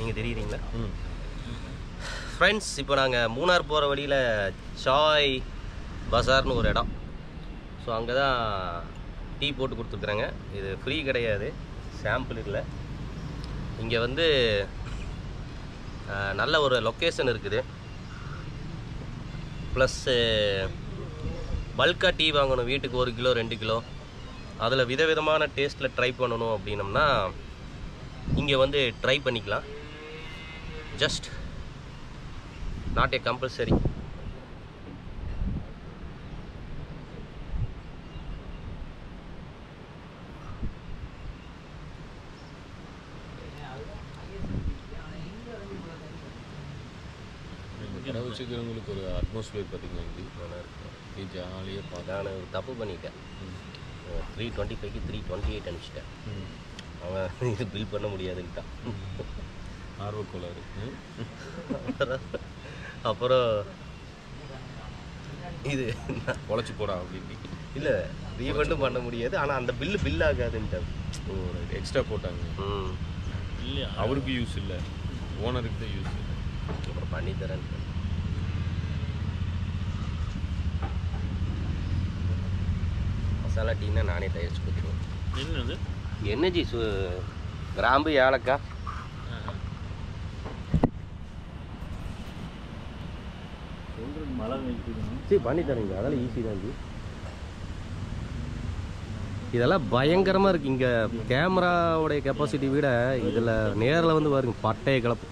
நீங்கள் தெரியுறீங்களா? ஃப்ரெண்ட்ஸ், இப்போ நாங்கள் மூணார் போகிற வழியில் சாய் பஜார்னு ஒரு இடம். ஸோ அங்கே தான் டீ போட்டு கொடுத்துருக்குறாங்க. இது ஃப்ரீ கிடையாது, சாம்பிள் இல்லை. இங்கே வந்து நல்ல ஒரு லொக்கேஷன் இருக்குது. ப்ளஸ்ஸு பல்காக டீ வாங்கணும், வீட்டுக்கு 1 கிலோ 2 கிலோ, அதில் விதவிதமான டேஸ்ட்டில் ட்ரை பண்ணணும் அப்படின்னம்னா இங்கே வந்து ட்ரை பண்ணிக்கலாம். Just not a compulsory. கடை வச்சுக்கிறவங்களுக்கு ஒரு அட்மாஸ்பியர் பார்த்தீங்கன்னா நல்லா இருக்கும். ஜாலியாக பார்த்தா. நான் தப்பு பண்ணிட்டேன். 325க்கு 328 அனுப்பிச்சிட்டேன். அவன் இது பில் பண்ண முடியாதுன்ட்டான். ஆர்வக்கோளாறு. அப்புறம் இது உழைச்சி போடா அப்படின்னு இல்லை, ரீஃபண்டும் பண்ண முடியாது. ஆனால் அந்த பில் ஆகாதுன்ட்டான். ஓ, எக்ஸ்ட்ரா போட்டாங்க. இல்லையா, அவருக்கு யூஸ் இல்லை, ஓனருக்கு தான் யூஸ் இல்லை. அப்புறம் பண்ணித்தரேன். மசாலா டீனா நானே தயாரிச்சு கொடுத்துருவேன். என்னது என்னஜி கிராம்பு ஏலக்காய் சொல்கிறது மழை வைக்கணும். சரி பண்ணி தரீங்க, அதெல்லாம் ஈஸி தான் ஜி. இதெல்லாம் பயங்கரமாக இருக்குது. இங்கே கேமராவுடைய கெப்பாசிட்டி விட இதில் நேரில் வந்து பாருங்க, பட்டையை கலப்பு.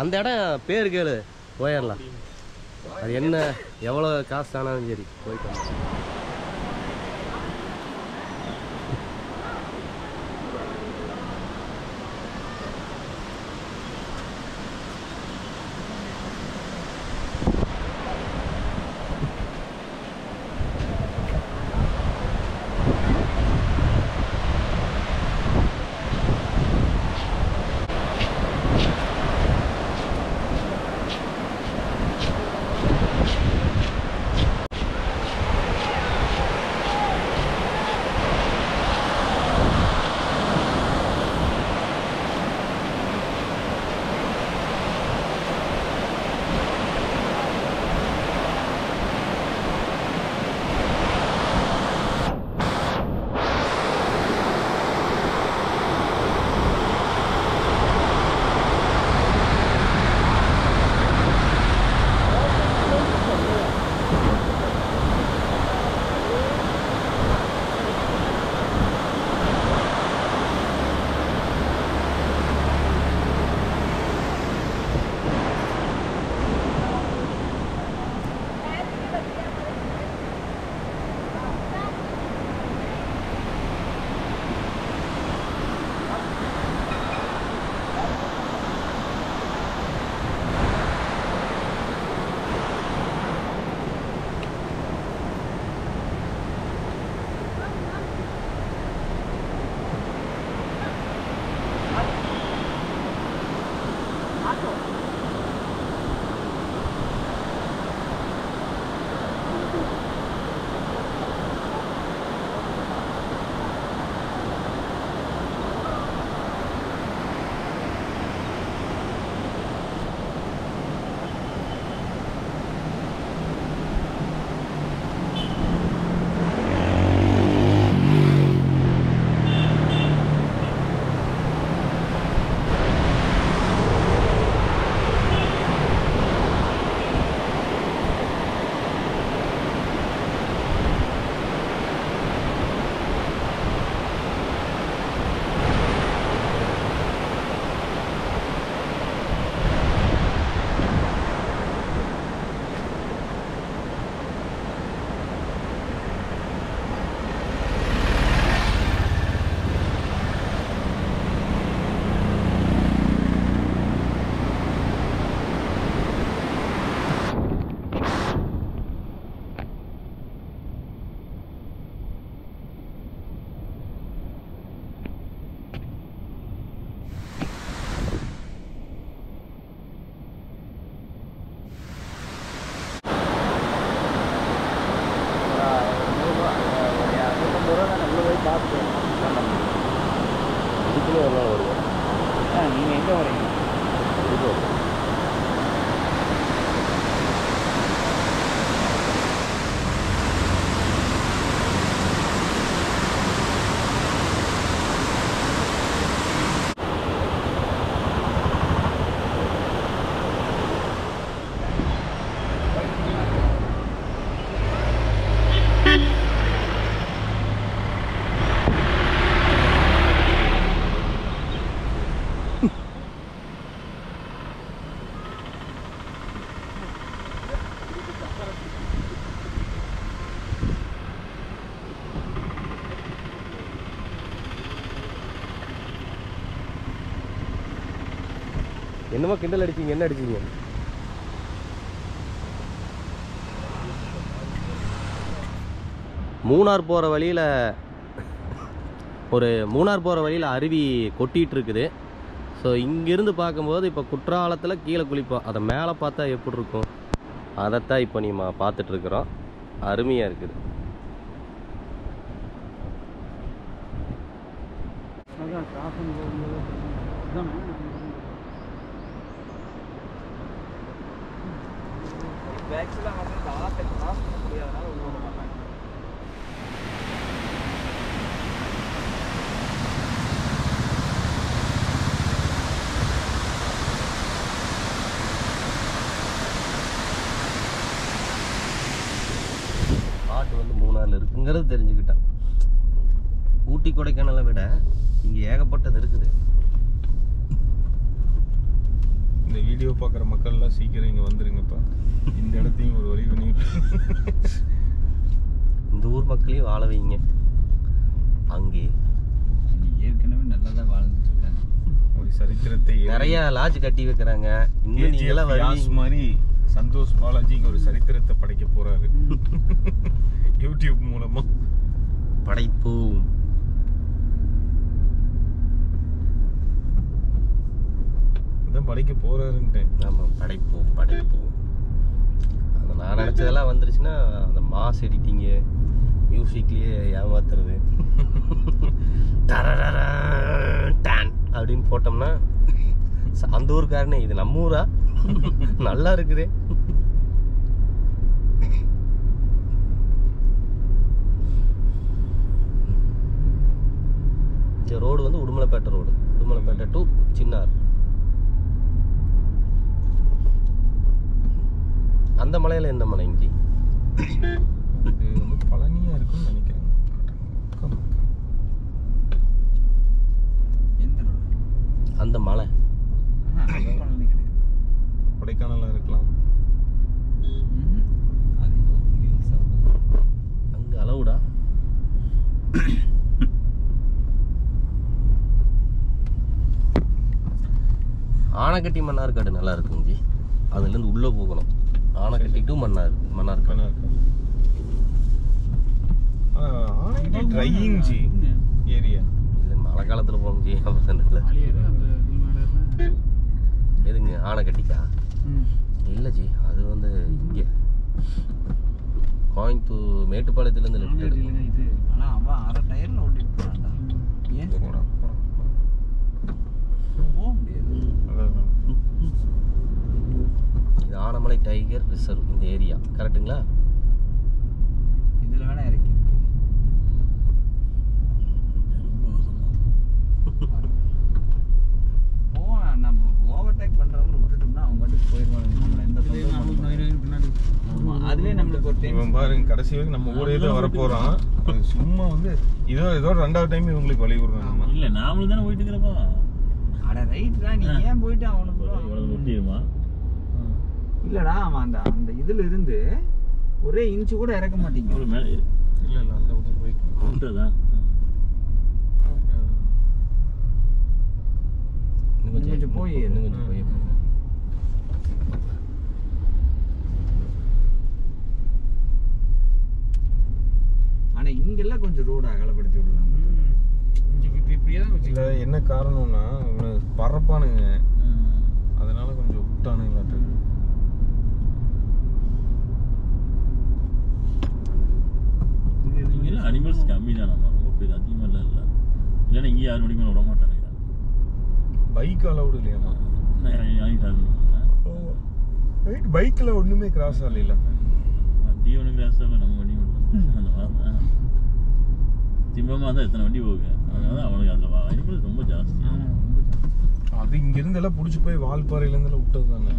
அந்த இடம் பேர் கேளு, போயிடலாம். அது என்ன எவ்வளோ காசு ஆனாலும் சரி போயிட்டு வந்து. இதுக்குமே ஒரு நாள் வருவோம். நீங்கள் எங்கே வரீங்க? என்னமோ கிண்டல் அடிச்சிங்க, என்ன அடிச்சிங்க? மூணார் போகிற வழியில் அருவி கொட்டிகிட்டு இருக்குது. ஸோ இங்கேருந்து பார்க்கும்போது இப்போ குற்றாலத்தில் கீழே குளிப்போம், அதை மேலே பார்த்தா எப்படி இருக்கும், அதைத்தான் இப்போ நம்ம பார்த்துட்ருக்குறோம். அருமையாக இருக்குது. பாட்டு வந்து மூணாரில் இருக்குங்கிறது தெரிஞ்சுக்கிட்டேன். ஊட்டி கொடைக்கானலை விட இங்கே ஏகப்பட்டது இருக்குது. இந்த வீடியோ பார்க்குற மக்கள்லாம் சீக்கிரம் இங்கே வந்துருங்கப்பா. இந்த இடத்தையும் ஒரு வழி பண்ணிட்டு இந்த ஊர் மக்களையும் வாழ வைங்க. அங்கே ஏற்கனவே நல்லா தான் வாழ்ந்துட்டு இருக்காங்க. ஒரு சரித்திரத்தை நிறைய லாட்ஜ் கட்டி வைக்கிறாங்க. இன்னும் நீங்களாம் வருவீங்க மாதிரி சந்தோஷ் பாலாஜி இங்கே ஒரு சரித்திரத்தை படைக்க போறாரு. யூடியூப் மூலமா படைப்போம். இதான் படைக்க போறாருன்ட்டேன். ஆமாம், படைப்போம். அந்த நான் நினச்சதெல்லாம் வந்துருச்சுன்னா அந்த மாஸ் எடிட்டிங்கு மியூசிக்லேயே ஏமாத்துறது டான் அப்படின்னு போட்டோம்னா அந்த ஊருக்காரனே இது நம்ம ஊரா நல்லா இருக்குதே. இந்த ரோடு வந்து உடுமலைப்பேட்டை ரோடு, உடுமலைப்பேட்டை டு சின்னார். அந்த மலையில் எந்த மலை இஞ்சி? இது வந்து பழனியா இருக்கும்னு நினைக்கிறேன். எந்த ரோடு? அந்த மலை பழனி கிடையாது, கொடைக்கானலா இருக்கலாம். அது ஏதோ ஹில்ஸ். அங்கே அளவுடா. ஆனைக்கட்டி மன்னார்காடு நல்லா இருக்குங்க ஜி. அதுலேருந்து உள்ளே போகணும். ஆனைக்கட்டி டு மன்னார்காடு. ஆனைக்கட்டி ட்ரையிங் ஜி ஏரியா. இது மழை காலத்தில் போகும் ஜி. அப்புறம் எதுங்க ஆனைக்கட்டிக்கா? இல்லை ஜி, அது வந்து இங்கே கோயம்புத்தூர் மேட்டுப்பாளையத்துலேருந்து லெஃப்ட் எடுக்கும். இது ஆனால் அவன் அரை டயரில் ஓட்டிட்டு போகிறான்டா. ஏன் போக முடியாது? இது ஆனமலை டைகர் ரிசர்வ் இந்த ஏரியா கரெக்டுங்களா? இதில் வேணா இறக்கி இருக்கு. நம்ம ஓவர்டேக் பண்ணுறவங்க விட்டுட்டோம்னா அவங்க பாட்டுக்கு போயிடுவாங்க. நம்மளை எந்த பின்னாடி அதுவே நம்மளுக்கு ஒரு டைம் இவன் பாருங்க கடைசி வரைக்கும் நம்ம ஊரே தான் வரப்போறான். சும்மா வந்து இதோட ரெண்டாவது டைம் இவங்களுக்கு வழி விடுறான். நம்ம இல்லை நாமளும் தானே போயிட்டு இருக்கிறப்பா. அட ரைட் தான், நீ ஏன் போயிட்டு அவனுக்கு ஒட்டிடுமா? இல்லடா, அவன் அந்த அந்த இதுல இருந்து ஒரே இன்ச்சு கூட இறக்க மாட்டீங்க. ஒரு மேலே இல்ல அந்த பக்கம் போயிட்டு விட்டுறதா? கொஞ்சம் போய் இன்னும் கொஞ்சம் போய் ஆனா இங்கெல்லாம் கொஞ்சம் ரோடு அகலப்படுத்தி விடலாம். இப்படியே தான் இல்ல என்ன காரணம்னா இவனுக்கு பறப்பானுங்க, அதனால கொஞ்சம் விட்டானுங்களாட்டு. இங்கெல்லாம் அனிமல்ஸ் கம்மி தான், நம்ம ரொம்ப பேர் அதிகமாக இல்லை. இல்லைன்னா இங்கே யாரும் மேலே விட மாட்டானுங்க. பைக் அலவுட் இல்லையாமா? ரைட், பைக்ல ஒண்ணுமே கிராஸ் ஆகல. வண்டி ஒன்று கிராஸ் ஆகல, நம்ம வண்டி மட்டும் அந்த மாதிரி திம்பமாக தான் எத்தனை வண்டி போகுது. அதனால அவனுக்கு அதில் வாய்ப்பு ரொம்ப ஜாஸ்தி. அது இங்க இருந்து எல்லாம் புடிச்சு போய் வால்பாறையில இருந்து எல்லாம் விட்டது தானே.